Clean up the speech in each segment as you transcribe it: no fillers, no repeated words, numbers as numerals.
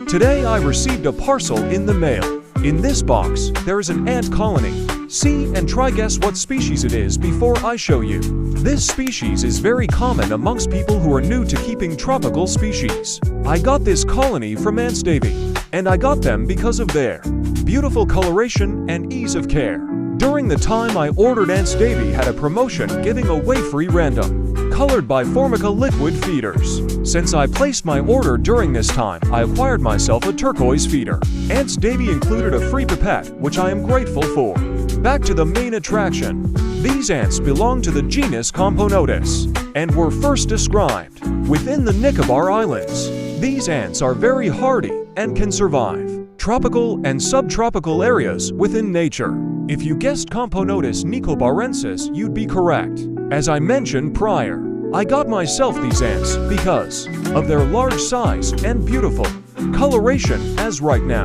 Today I received a parcel in the mail. In this box, there is an ant colony. See and try guess what species it is before I show you. This species is very common amongst people who are new to keeping tropical species. I got this colony from Ants Davy, and I got them because of their beautiful coloration and ease of care. During the time I ordered, Ants Davy had a promotion giving away free random colored by Formica liquid feeders. Since I placed my order during this time, I acquired myself a turquoise feeder. Ants Davy included a free pipette, which I am grateful for. Back to the main attraction. These ants belong to the genus Camponotus and were first described within the Nicobar Islands. These ants are very hardy and can survive tropical and subtropical areas within nature. If you guessed Camponotus Nicobarensis, you'd be correct. As I mentioned prior, I got myself these ants because of their large size and beautiful coloration. As right now,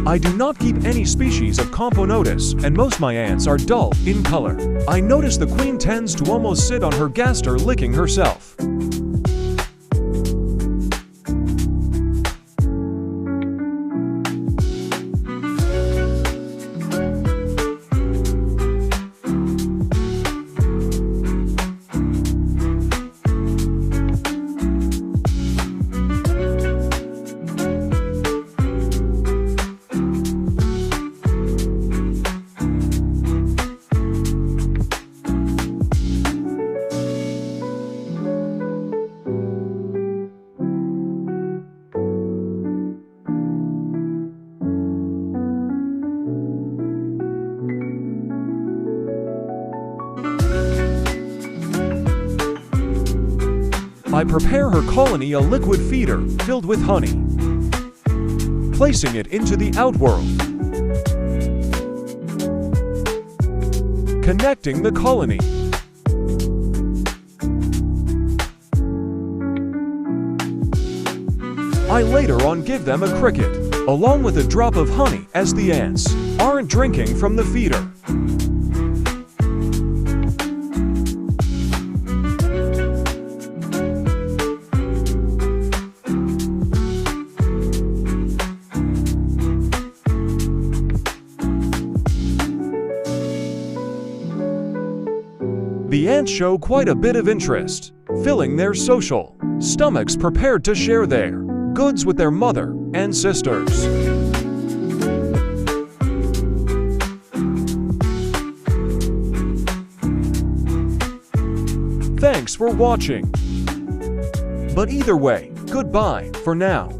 I do not keep any species of Camponotus, and most my ants are dull in color. I notice the queen tends to almost sit on her gaster licking herself. I prepare her colony a liquid feeder filled with honey, placing it into the outworld, connecting the colony. I later on give them a cricket, along with a drop of honey, as the ants aren't drinking from the feeder. The ants show quite a bit of interest, filling their social stomachs prepared to share their goods with their mother and sisters. Thanks for watching. But either way, goodbye for now.